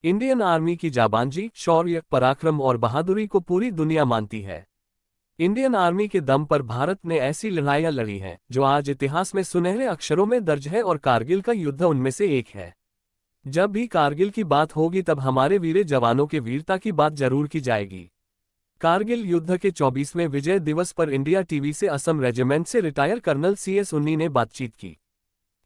Indian army की जाबांजी, शौर्य, पराक्रम और बहादुरी को पूरी दुनिया मानती है। इंडियन आर्मी के दम पर भारत ने ऐसी लड़ाइयां लड़ी हैं जो आज इतिहास में सुनहरे अक्षरों में दर्ज है और कारगिल का युद्ध उनमें से एक है। जब भी कारगिल की बात होगी तब हमारे वीर जवानों के वीरता की बात जरूर की जाएगी। कारगिल युद्ध के 24वें विजय दिवस पर इंडिया टीवी से असम रेजिमेंट से रिटायर कर्नल CS उन्नी ने बातचीत की।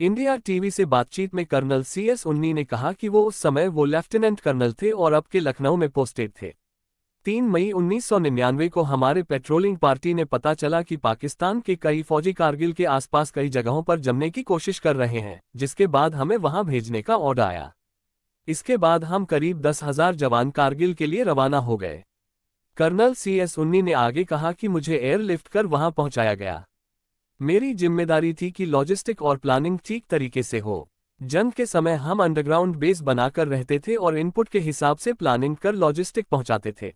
इंडिया टीवी से बातचीत में कर्नल CS उन्नी ने कहा कि उस समय वो लेफ्टिनेंट कर्नल थे और अब के लखनऊ में पोस्टेड थे। 3 मई 1999 को हमारे पेट्रोलिंग पार्टी ने पता चला कि पाकिस्तान के कई फौजी कारगिल के आसपास कई जगहों पर जमने की कोशिश कर रहे हैं, जिसके बाद हमें वहां भेजने का ऑर्डर आया। इसके बाद हम करीब 10,000 जवान कारगिल के लिए रवाना हो गए। कर्नल CS उन्नी ने आगे कहा कि मुझे एयरलिफ्ट कर वहां पहुंचाया गया। मेरी जिम्मेदारी थी कि लॉजिस्टिक और प्लानिंग ठीक तरीके से हो। जंग के समय हम अंडरग्राउंड बेस बनाकर रहते थे और इनपुट के हिसाब से प्लानिंग कर लॉजिस्टिक पहुंचाते थे।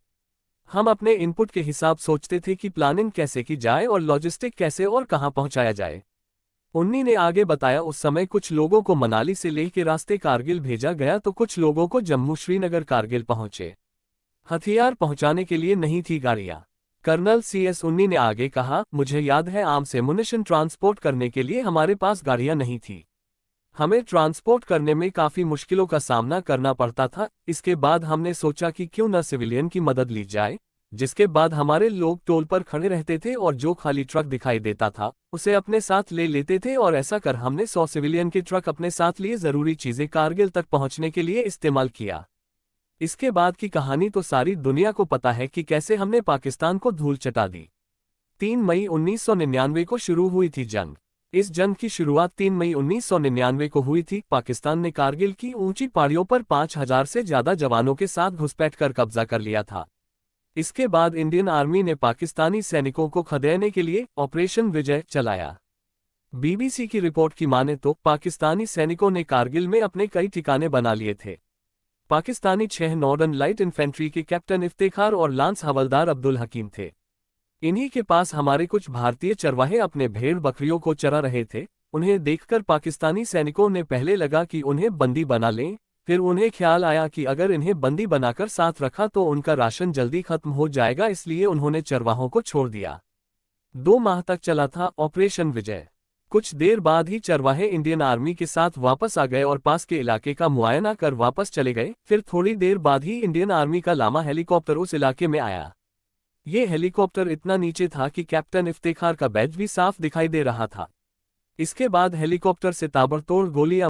हम अपने इनपुट के हिसाब सोचते थे कि प्लानिंग कैसे की जाए और लॉजिस्टिक कैसे और कहां पहुंचाया जाए। उन्नी ने आगे बताया, उस समय कुछ लोगों को मनाली से लेह के रास्ते कारगिल भेजा गया तो कुछ लोगों को जम्मू श्रीनगर कारगिल पहुंचे। हथियार पहुंचाने के लिए नहीं थी गाड़ियां। कर्नल CS उन्नी ने आगे कहा, मुझे याद है आर्म्स एमुनिशन ट्रांसपोर्ट करने के लिए हमारे पास गाड़ियां नहीं थी। हमें ट्रांसपोर्ट करने में काफी मुश्किलों का सामना करना पड़ता था। इसके बाद हमने सोचा कि क्यों न सिविलियन की मदद ली जाए, जिसके बाद हमारे लोग टोल पर खड़े रहते थे और जो खाली ट्रक दिखाई देता था उसे अपने साथ ले लेते थे और ऐसा कर हमने 100 सिविलियन के ट्रक अपने साथ लिए जरूरी चीजें कारगिल तक पहुंचने के लिए इस्तेमाल किया। इसके बाद की कहानी तो सारी दुनिया को पता है कि कैसे हमने पाकिस्तान को धूल चटा दी। 3 मई 1999 को शुरू हुई थी जंग। इस जंग की शुरुआत 3 मई 1999 को हुई थी। पाकिस्तान ने कारगिल की ऊंची पहाड़ियों पर 5,000 से ज्यादा जवानों के साथ घुसपैठ कर कब्जा कर लिया था। इसके बाद इंडियन आर्मी ने पाकिस्तानी सैनिकों को खदेड़ने के लिए ऑपरेशन विजय चलाया। BBC की रिपोर्ट की माने तो पाकिस्तानी सैनिकों ने कारगिल में अपने कई ठिकाने बना लिए थे। पाकिस्तानी 6 नॉर्दर्न लाइट इन्फेंट्री के कैप्टन इफ्तेखार और लांस हवलदार अब्दुल हकीम थे। इन्हीं के पास हमारे कुछ भारतीय चरवाहे अपने भेड़ बकरियों को चरा रहे थे। उन्हें देखकर पाकिस्तानी सैनिकों ने पहले लगा कि उन्हें बंदी बना लें, फिर उन्हें ख्याल आया कि अगर इन्हें बंदी बनाकर साथ रखा तो उनका राशन जल्दी खत्म हो जाएगा, इसलिए उन्होंने चरवाहों को छोड़ दिया। 2 माह तक चला था ऑपरेशन विजय। कुछ देर बाद ही चरवाहे इंडियन आर्मी के साथ वापस आ गए और पास के इलाके का मुआयना कर वापस चले गए। फिर थोड़ी देर बाद ही इंडियन आर्मी का लामा हेलीकॉप्टर उस इलाके में आया। ये हेलीकॉप्टर इतना नीचे था कि कैप्टन इफ्तेखार का बैज भी साफ दिखाई दे रहा था। इसके बाद हेलीकॉप्टर से ताबड़तोड़ गोलियां